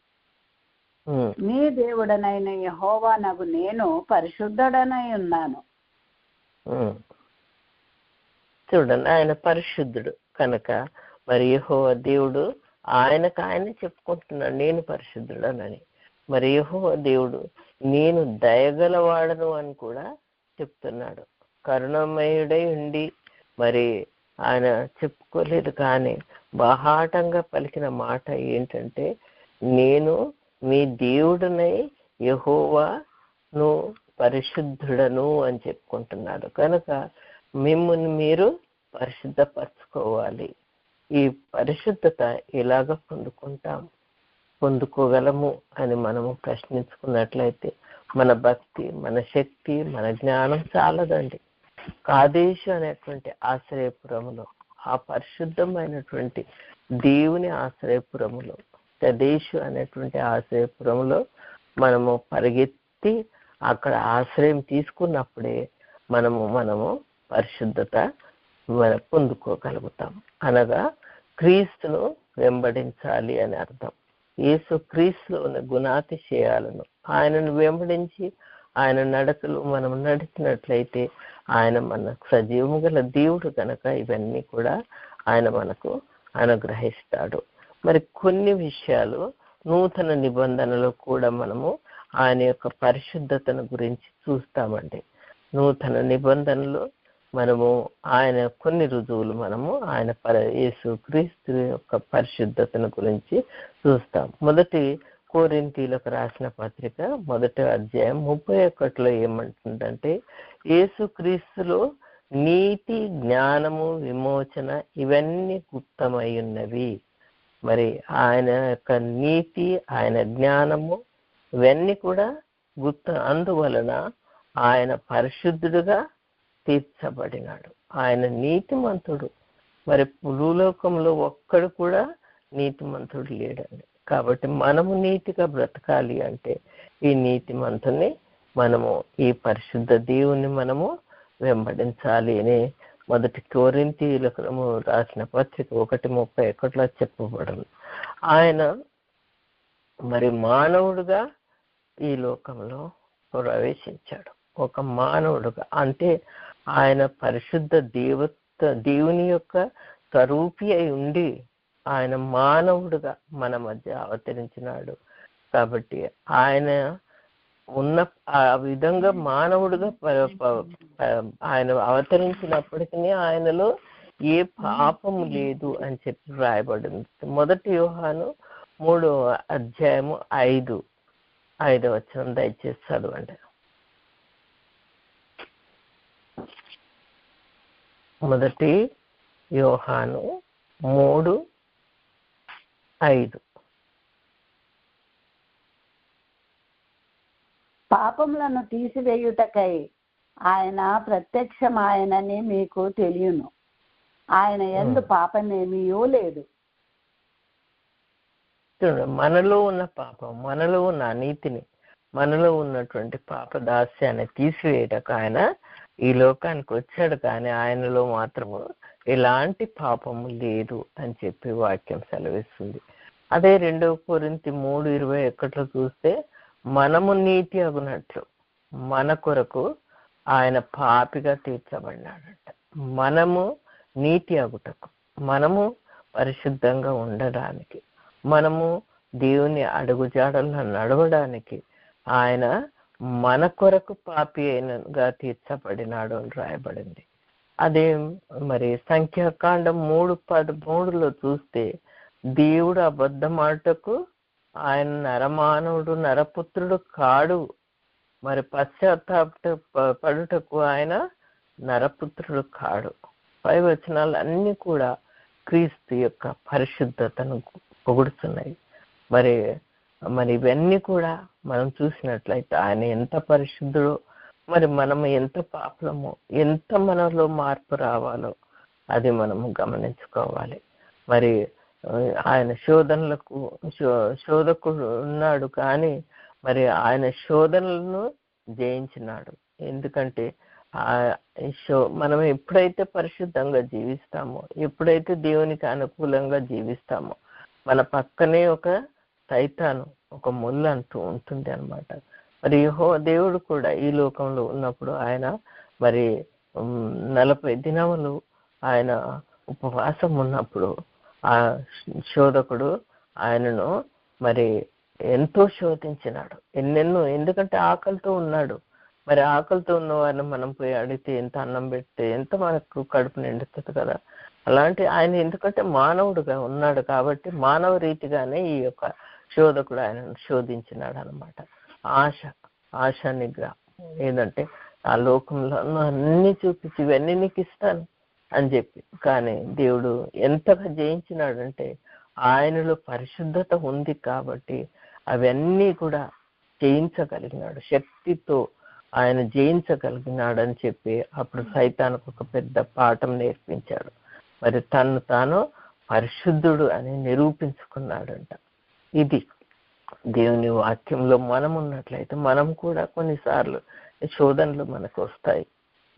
మీ దేవుడనైన యెహోవానగు నేను పరిశుద్ధుడనై ఉన్నాను. చూడండి, ఆయన పరిశుద్ధుడు కనుక మరి యెహోవా దేవుడు ఆయన చెప్పుకుంటున్నాడు నేను పరిశుద్ధుడనని. మరి యెహోవా దేవుడు నేను దయగలవాడను అని కూడా చెప్తున్నాడు. కరుణమయుడై ఉండి మరి ఆయన చెప్పుకోలేదు, కానీ బాహాటంగా పలికిన మాట ఏంటంటే నేను మీ దేవుడినై యెహోవాను పరిశుద్ధుడను అని చెప్పుకుంటున్నాడు. కనుక మిమ్మల్ని మీరు పరిశుద్ధపరచుకోవాలి. ఈ పరిశుద్ధత ఎలాగ పొందుకోగలము అని మనము ప్రశ్నించుకున్నట్లయితే మన భక్తి, మన శక్తి, మన జ్ఞానం చాలదండి. కాదేశు అనేటువంటి ఆశ్రయపురములో, ఆ పరిశుద్ధమైనటువంటి దేవుని ఆశ్రయపురములో, కదేశు అనేటువంటి ఆశ్రయపురములో మనము పరిగెత్తి అక్కడ ఆశ్రయం తీసుకున్నప్పుడే మనము పరిశుద్ధత పొందుకోగలుగుతాం. అనగా క్రీస్తును వెంబడించాలి అని అర్థం. యేసు క్రీస్తులో ఉన్న గుణాతిశయాలను ఆయనను వెంబడించి ఆయన నడకలు మనం నడిచినట్లయితే ఆయన మనకు సజీవము గల దేవుడు కనుక ఇవన్నీ కూడా ఆయన మనకు అనుగ్రహిస్తాడు. మరి కొన్ని విషయాలు నూతన నిబంధనలో కూడా మనము ఆయన యొక్క పరిశుద్ధతను గురించి చూస్తామండి. నూతన నిబంధనలో మనము ఆయన కొన్ని రుజువులు మనము ఆయన యేసు క్రీస్తు యొక్క పరిశుద్ధతను గురించి చూస్తాం. 1 కొరింథీయులకు రాసిన పత్రిక 1వ అధ్యాయం 31లో ఏమంటుందంటే, యేసు క్రీస్తులో నీతి, జ్ఞానము, విమోచన ఇవన్నీ గుప్తమై ఉన్నవి. మరి ఆయన యొక్క నీతి, ఆయన జ్ఞానము ఇవన్నీ కూడా అందువలన ఆయన పరిశుద్ధుడుగా తీర్చబడినాడు. ఆయన నీతిమంతుడు. మరి భూలోకంలో ఒక్కడు కూడా నీతిమంతుడు లేడండి. కాబట్టి మనము నీతిగా బ్రతకాలి అంటే ఈ నీతిమంతుని మనము, ఈ పరిశుద్ధ దేవుని మనము వెంబడించాలి అని 1 కొరింథీయులకు రాసిన పత్రిక 1:31లో చెప్పబడింది. ఆయన మరి మానవుడుగా ఈ లోకంలో ప్రవేశించాడు. ఒక మానవుడుగా అంటే ఆయన పరిశుద్ధ దేవుని యొక్క స్వరూపి అయి ఉండి ఆయన మానవుడుగా మన మధ్య అవతరించినాడు. కాబట్టి ఆయన ఉన్న ఆ విధంగా మానవుడుగా ఆయన అవతరించినప్పటికీ ఆయనలో ఏ పాపము లేదు అని చెప్పి రాయబడింది. 1 యోహాను 3వ అధ్యాయము 5వ వచనం దయచేసి చదవండి. 1 యోహాను 3:5 పాపములను తీసివేయుటకై ఆయన ప్రత్యక్షమాయనని మీకు తెలియను. ఆయన యందు పాపమేమీయో లేదు. మనలో ఉన్న పాపం, మనలో ఉన్న అనీతిని, మనలో ఉన్నటువంటి పాప దాస్యాన్ని తీసివేయటకు ఆయన ఈ లోకానికి వచ్చాడు. కానీ ఆయనలో మాత్రము ఎలాంటి పాపము లేదు అని చెప్పి వాక్యం సెలవిస్తుంది. అదే 2 కొరింథీ 3:21లో చూస్తే మనము నీతి అగునట్లు మన కొరకు ఆయన పాపిగా తీర్చబడినాడంట. మనము నీతి అగుటకు, మనము పరిశుద్ధంగా ఉండడానికి, మనము దేవుని అడుగుజాడల్లో నడవడానికి ఆయన మన కొరకు పాపి అయినగా తీర్చబడినాడు అని రాయబడింది. అదే మరి సంఖ్యాకాండం 3:13లో చూస్తే దేవుడు అబద్ధమాటకు ఆయన నరమానవుడు నరపుత్రుడు కాడు, మరి పశ్చాత్తాపడుటకు ఆయన నరపుత్రుడు కాడు. పై వచనాలన్నీ కూడా క్రీస్తు యొక్క పరిశుద్ధతను పొగుడుతున్నాయి. మరి మరి ఇవన్నీ కూడా మనం చూసినట్లయితే ఆయన ఎంత పరిశుద్ధుడో, మరి మనం ఎంత పాపలమో, ఎంత మనలో మార్పు రావాలో అది మనము గమనించుకోవాలి. మరి ఆయన శోధకుడు ఉన్నాడు, కానీ మరి ఆయన శోధనలను జయించినాడు. ఎందుకంటే మనం ఎప్పుడైతే పరిశుద్ధంగా జీవిస్తామో, ఎప్పుడైతే దేవునికి అనుకూలంగా జీవిస్తామో, మన పక్కనే ఒక సైతాను, ఒక ముళ్ళు అంటూ ఉంటుంది అన్నమాట. మరి దేవుడు కూడా ఈ లోకంలో ఉన్నప్పుడు ఆయన మరి 40 దినములు ఆయన ఉపవాసం ఉన్నప్పుడు ఆ శోధకుడు ఆయనను మరి ఎంతో శోధించినాడు, ఎన్నెన్నో. ఎందుకంటే ఆకలితో ఉన్నాడు. మరి ఆకలితో ఉన్న వారిని మనం పోయి అడిగితే ఎంత అన్నం పెడితే ఎంత మనకు కడుపు నిండుతుంది కదా. అలాంటి ఆయన ఎందుకంటే మానవుడుగా ఉన్నాడు కాబట్టి మానవ రీతిగానే ఈ యొక్క శోధకుడు ఆయనను శోధించినాడు అనమాట. ఆశ నిగ్రహం ఏంటంటే ఆ లోకంలో అన్ని చూపించి ఇవన్నీ నీకు ఇస్తాను అని చెప్పి, కానీ దేవుడు ఎంతగా జయించినాడంటే ఆయనలో పరిశుద్ధత ఉంది కాబట్టి అవన్నీ కూడా జయించగలిగినాడు, శక్తితో ఆయన జయించగలిగినాడు అని చెప్పి అప్పుడు సైతానికి ఒక పెద్ద పాఠం నేర్పించాడు. మరి తను తాను పరిశుద్ధుడు అని నిరూపించుకున్నాడంట. ఇది దేవుని వాక్యంలో మనం ఉన్నట్లయితే మనం కూడా కొన్నిసార్లు శోధనలు మనకు వస్తాయి,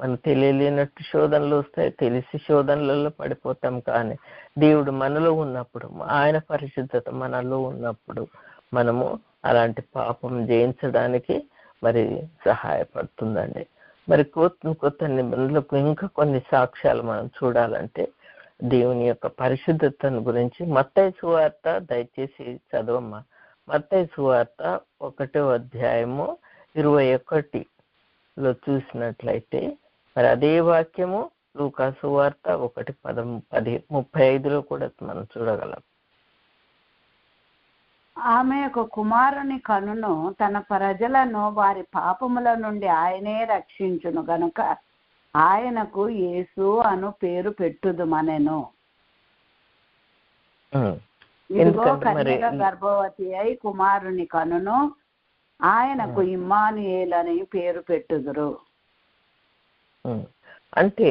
మనకు తెలియలేనట్టు శోధనలు వస్తాయి, తెలిసి శోధనలలో పడిపోతాం. కానీ దేవుడు మనలో ఉన్నప్పుడు, ఆయన పరిశుద్ధత మనలో ఉన్నప్పుడు మనము అలాంటి పాపం జయించడానికి మరి సహాయపడుతుందండి. మరి కొత్త నిబంధనలకు ఇంకా కొన్ని సాక్ష్యాలు మనం చూడాలంటే దేవుని యొక్క పరిశుద్ధతను గురించి మత్తయి సువార్త దయచేసి చదవమ్మా. మత్తయి సువార్త 1వ అధ్యాయము 21లో చూసినట్లయితే మరి అదే వాక్యము లూకా సువార్త 1:35లో కూడా మనం చూడగలం. ఆమె ఒక కుమారుని కనును, తన ప్రజలను వారి పాపముల నుండి ఆయనే రక్షించును గనుక ఆయనకు యేసు అను పేరు పెట్టుదుమనెను. ఇదిగో కన్యక గర్భవతి అయి కుమారుని కనును, ఆయనకు ఇమ్మానుయేల్ అని పేరు పెట్టుదురు. అంటే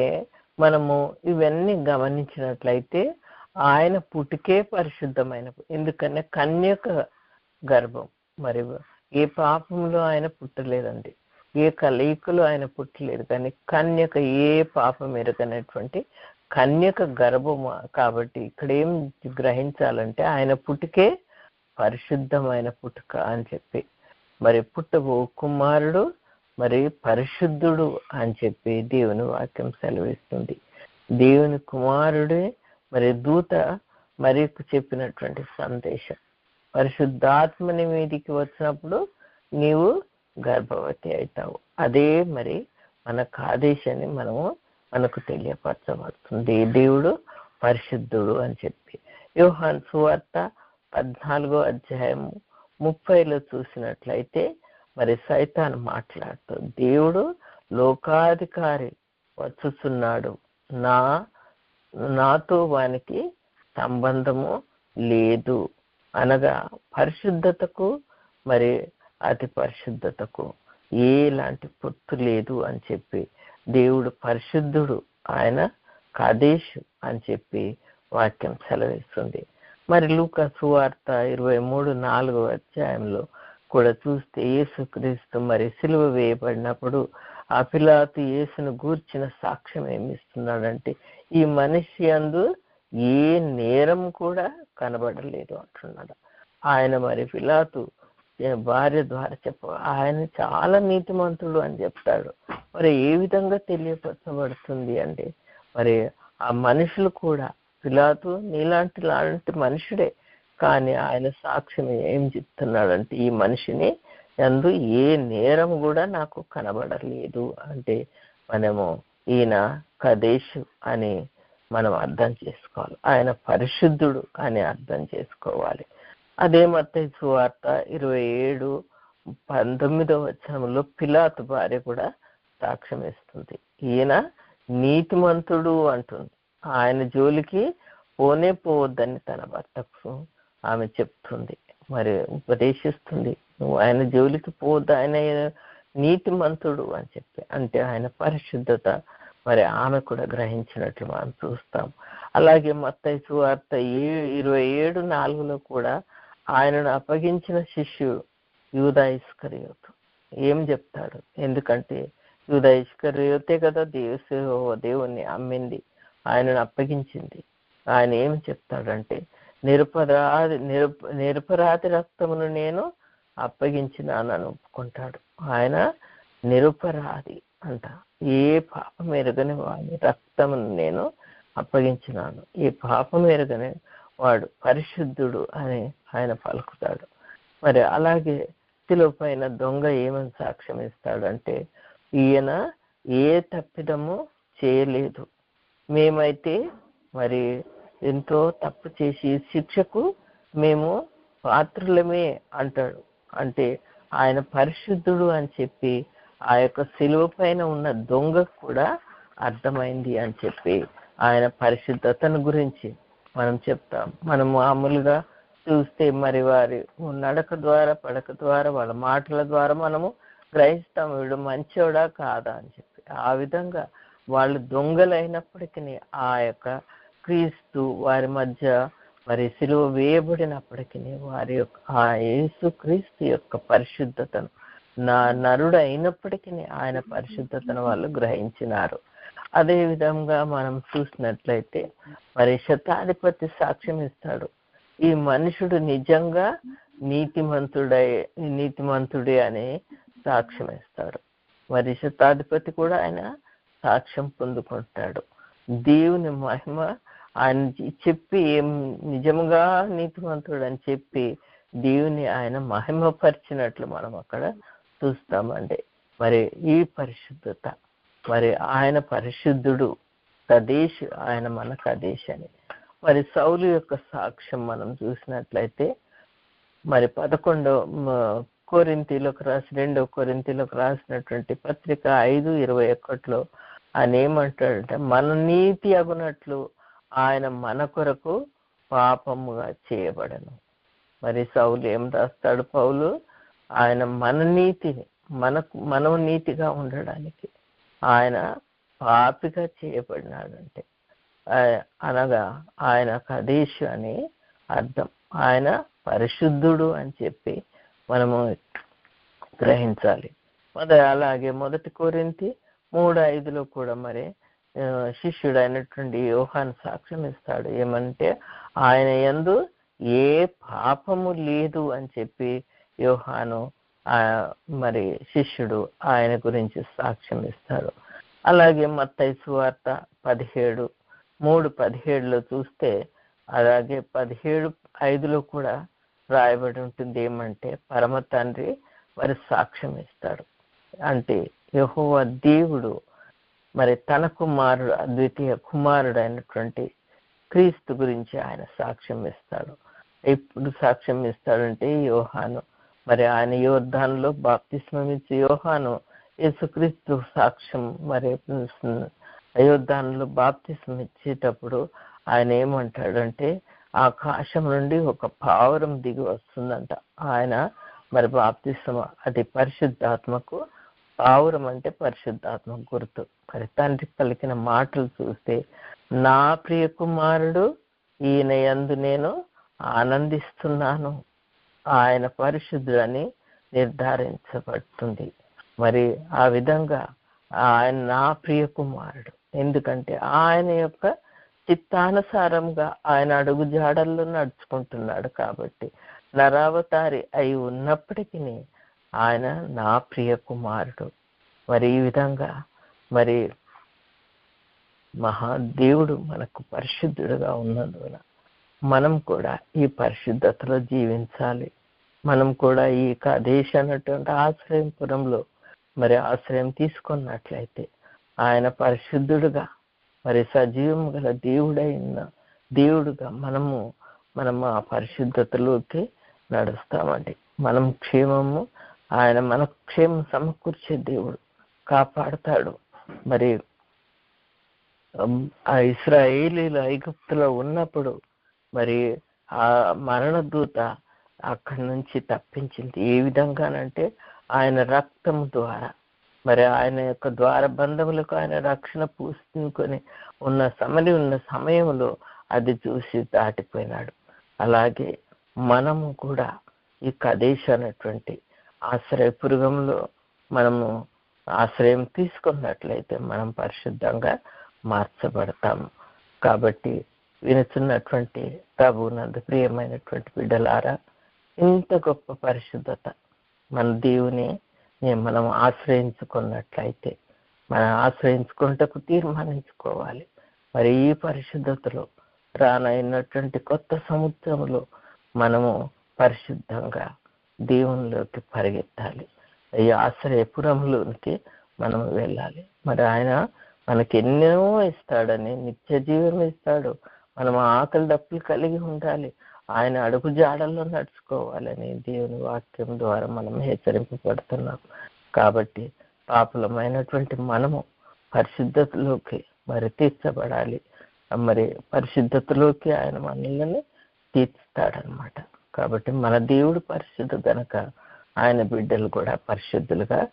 మనము ఇవన్నీ గమనించినట్లయితే ఆయన పుట్టుకే పరిశుద్ధమైన, ఎందుకన్నా కన్యక గర్భం, మరి ఏ పాపంలో ఆయన పుట్టలేదండి, ఏ కలయికలో ఆయన పుట్టలేదు, కానీ కన్యక ఏ పాపం ఎరగనటువంటి కన్యక గర్భము. కాబట్టి ఇక్కడ ఏం గ్రహించాలంటే ఆయన పుట్టుకే పరిశుద్ధమైన పుట్టుక అని చెప్పి, మరి పుట్టబో కుమారుడు మరి పరిశుద్ధుడు అని చెప్పి దేవుని వాక్యం సెలవిస్తుంది. దేవుని కుమారుడే మరి దూత మరి చెప్పినటువంటి సందేశం, పరిశుద్ధాత్మని మీదికి వచ్చినప్పుడు నీవు గర్భవతి అవుతావు. అదే మరి మనకు ఆదేశాన్ని మనకు తెలియపరచబడుతుంది, దేవుడు పరిశుద్ధుడు అని చెప్పి. యోహాను సువార్త 14వ అధ్యాయము 30లో చూసినట్లయితే మరి సైతాను మాట్లాడుతూ దేవుడు లోకాధికారి వచ్చుచున్నాడు, నాతో వానికి సంబంధము లేదు అనగా పరిశుద్ధతకు మరి అతి పరిశుద్ధతకు ఎలాంటి పొత్తు లేదు అని చెప్పి దేవుడు పరిశుద్ధుడు, ఆయన కాదేశు అని చెప్పి వాక్యం సెలవిస్తుంది. మరి లూకా సువార్త 23:4వ అధ్యాయంలో కూడా చూస్తే యేసుక్రీస్తు మరి సిలువ వేయబడినప్పుడు ఆ పిలాతు యేసును గూర్చిన సాక్ష్యం ఏమిస్తున్నాడంటే ఈ మనిషి యందు ఏ నేరం కూడా కనబడలేదు అంటున్నాడు. ఆయన మరి పిలాతు భార్య ద్వారా ఆయన చాలా నీతిమంతుడు అని చెప్తాడు. మరి ఏ విధంగా తెలియపరచబడుతుంది అంటే మరి ఆ మనుషులు కూడా పిలాతు నీలాంటి మనుషుడే, కానీ ఆయన సాక్ష్యం ఏం చెప్తున్నాడంటే ఈ మనిషిని యందు ఏ నేరం కూడా నాకు కనబడలేదు అంటే మనము ఈయన కదేశు అని మనం అర్థం చేసుకోవాలి, ఆయన పరిశుద్ధుడు అని అర్థం చేసుకోవాలి. అదే మత్తయి సువార్త 27:19 పిలాతు భార్య కూడా సాక్ష్యం ఇస్తుంది. ఈయన నీతిమంతుడు అంటుంది. ఆయన జోలికి పోనే పోవద్దని తన భర్తకు ఆమె చెప్తుంది, మరి ఉపదేశిస్తుంది. నువ్వు ఆయన జోలికి పోవద్దు, ఆయన నీతిమంతుడు అని చెప్పి, అంటే ఆయన పరిశుద్ధత మరి ఆమె కూడా గ్రహించినట్లు మనం చూస్తాం. అలాగే మత్తయి సువార్త 27:4 కూడా ఆయనను అప్పగించిన శిష్యుడు యూదా ఇస్కరియోతు ఏం చెప్తాడు? ఎందుకంటే యూదా ఇస్కరియోతే కదా దేవుణ్ణి అమ్మింది, ఆయనను అప్పగించింది. ఆయన ఏం చెప్తాడంటే నిరపరాధి రక్తమును నేను అప్పగించినానని ఒప్పుకుంటాడు. ఆయన నిరపరాధి అంట, ఏ పాపం ఎరగని వాడి రక్తమును నేను అప్పగించినాను, ఏ పాపం ఎరగని వాడు పరిశుద్ధుడు అని ఆయన పలుకుతాడు. మరి అలాగే శిలువ పైన దొంగ ఏమని సాక్ష్యం ఇస్తాడంటే ఈయన ఏ తప్పిదము చేయలేదు, మేమైతే మరి ఎంతో తప్పు చేసి శిక్షకు మేము పాత్రులమే అంటాడు. అంటే ఆయన పరిశుద్ధుడు అని చెప్పి ఆ యొక్క శిలువ పైన ఉన్న దొంగకు కూడా అర్థమైంది అని చెప్పి ఆయన పరిశుద్ధతను గురించి మనం చెప్తాం. మనం మామూలుగా చూస్తే మరి వారి నడక ద్వారా పడక ద్వారా వాళ్ళ మాటల ద్వారా మనము గ్రహిస్తాం వీడు మంచోడా కాదా అని చెప్పి. ఆ విధంగా వాళ్ళు దొంగలైనప్పటికీ ఆ యొక్క క్రీస్తు వారి మధ్య మరి సిలువ వేయబడినప్పటికీ వారి యొక్క ఆ యేసు క్రీస్తు యొక్క పరిశుద్ధతను నరుడు అయినప్పటికీ ఆయన పరిశుద్ధతను వాళ్ళు గ్రహించినారు. అదే విధంగా మనం చూసినట్లయితే మరి శతాధిపతి సాక్ష్యం ఇస్తాడు, ఈ మనుషుడు నిజంగా నీతిమంతుడే అని సాక్ష్యం ఇస్తాడు. మరి శతాధిపతి కూడా ఆయన సాక్ష్యం పొందుకుంటాడు. దేవుని మహిమ ఆయన చెప్పి ఏం నిజంగా నీతిమంతుడు అని చెప్పి దేవుని ఆయన మహిమపరిచినట్లు మనం అక్కడ చూస్తామండి. మరి ఈ పరిశుద్ధత, మరి ఆయన పరిశుద్ధుడు కదేశ్, ఆయన మన కదేశ్ అని. మరి సౌలు యొక్క సాక్ష్యం మనం చూసినట్లయితే మరి 2 కొరింథీయులకు రాసినటువంటి పత్రిక 5:21 ఆయన ఏమంటాడంటే మన నీతి అగునట్లు ఆయన మన కొరకు పాపముగా చేయబడను. మరి సౌలు ఏం రాస్తాడు? పౌలు ఆయన మన నీతిని మనం నీతిగా ఉండడానికి ఆయన పాపిగా చేయబడినాడంటే అనగా ఆయన కదేశ్ అని అర్థం, ఆయన పరిశుద్ధుడు అని చెప్పి మనము గ్రహించాలి. అలాగే 1 కొరింథీ 3:5 కూడా మరి శిష్యుడు అయినటువంటి యోహాను సాక్ష్యం ఇస్తాడు. ఏమంటే ఆయన యందు ఏ పాపము లేదు అని చెప్పి యోహాను మరి శిష్యుడు ఆయన గురించి సాక్ష్యం ఇస్తాడు. అలాగే మత్తయి సువార్త 17:3-17 చూస్తే అలాగే 17:5 కూడా రాయబడి ఉంటుంది. ఏమంటే పరమ తండ్రి మరి సాక్ష్యం ఇస్తాడు, అంటే యెహోవా దేవుడు మరి తన కుమారుడు అద్వితీయ కుమారుడు అయినటువంటి క్రీస్తు గురించి ఆయన సాక్ష్యం ఇస్తాడు. ఎప్పుడు సాక్ష్యం ఇస్తాడంటే యోహాను మరి ఆయన యోర్దానులో బాప్తిస్మం ఇచ్చి యోహాను యేసుక్రీస్తు సాక్ష్యం మరి యోర్దానులో బాప్తిస్మం ఇచ్చేటప్పుడు ఆయన ఏమంటాడంటే ఆకాశం నుండి ఒక పావురం దిగి వస్తుందంట. ఆయన మరి బాప్తిస్మ అది పరిశుద్ధాత్మకు, పావురం అంటే పరిశుద్ధాత్మ గుర్తు. మరి తండ్రి పలికిన మాటలు చూస్తే నా ప్రియ కుమారుడు ఈయన యందు నేను ఆనందిస్తున్నాను, ఆయన పరిశుద్ధుడని నిర్ధారించబడుతుంది. మరి ఆ విధంగా ఆయన నా ప్రియ కుమారుడు, ఎందుకంటే ఆయన యొక్క చిత్తానుసారంగా ఆయన అడుగు జాడల్లో నడుచుకుంటున్నాడు కాబట్టి, నరావతారి అయి ఉన్నప్పటికీ ఆయన నా ప్రియ కుమారుడు. మరి ఈ విధంగా మరి మహాదేవుడు మనకు పరిశుద్ధుడుగా ఉన్నందున మనం కూడా ఈ పరిశుద్ధతలో జీవించాలి. మనం కూడా ఈ కాదేశ్ అన్నటువంటి ఆశ్రయంపురంలో మరి ఆశ్రయం తీసుకున్నట్లయితే ఆయన పరిశుద్ధుడుగా మరి సజీవం గల దేవుడుగా మనము ఆ పరిశుద్ధతలోకి నడుస్తామండి. మనం క్షేమము, ఆయన మనకు క్షేమం సమకూర్చే దేవుడు, కాపాడుతాడు. మరి ఆ ఇశ్రాయేలీలు ఐగుప్తులో ఉన్నప్పుడు మరి ఆ మరణదూత అక్కడి నుంచి తప్పించింది. ఏ విధంగానంటే ఆయన రక్తము ద్వారా, మరి ఆయన యొక్క ద్వారబంధములకు ఆయన రక్షణ పూసుకొని ఉన్న సమయంలో అది చూసి దాటిపోయినాడు. అలాగే మనము కూడా ఈ కదేశ్ అనేటువంటి ఆశ్రయపురంలో మనము ఆశ్రయం తీసుకున్నట్లయితే మనం పరిశుద్ధంగా మార్చబడతాము. కాబట్టి వినుచున్నటువంటి ప్రభువునందు ప్రియమైనటువంటి బిడ్డలారా, ఇంత గొప్ప పరిశుద్ధత మన దేవుని మనం ఆశ్రయించుకున్నట్లయితే, మనం ఆశ్రయించుకుంటకు తీర్మానించుకోవాలి. మరి ఈ పరిశుద్ధతలో రానైనటువంటి కొత్త సముద్రంలో మనము పరిశుద్ధంగా దేవునిలోకి పరిగెత్తాలి. ఈ ఆశ్రయపురంలోనికి మనం వెళ్ళాలి. మరి ఆయన మనకి ఎన్నో ఇస్తాడని, నిత్య జీవం ఇస్తాడు. మనం ఆకలి దప్పులు కలిగి ఉండాలి, ఆయన అడుగు జాడల్లో నడుచుకోవాలని దేవుని వాక్యం ద్వారా మనం హెచ్చరింపబడుతున్నాం. కాబట్టి పాపులమైనటువంటి మనము పరిశుద్ధతలోకి మరి తీర్చబడాలి. మరి పరిశుద్ధతలోకి ఆయన మనల్ని తీర్చుతాడనమాట. కాబట్టి మన దేవుడు పరిశుద్ధ గనక ఆయన బిడ్డలు కూడా పరిశుద్ధులుగా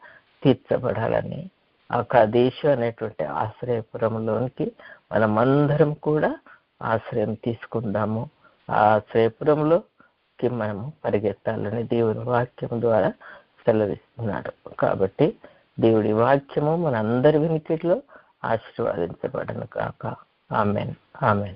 తీర్చబడాలని ఆ కాదేశు అనేటువంటి ఆశ్రయపురంలోనికి మనమందరం కూడా ఆశ్రయం తీసుకుందాము. ఆ ఆశ్రయపురంలోకి మనము పరిగెత్తాలని దేవుని వాక్యం ద్వారా సెలవిస్తున్నాడు. కాబట్టి దేవుడి వాక్యము మనందరి వినికిడిలో ఆశీర్వాదించబడను కాక. ఆమెన్. ఆమెన్.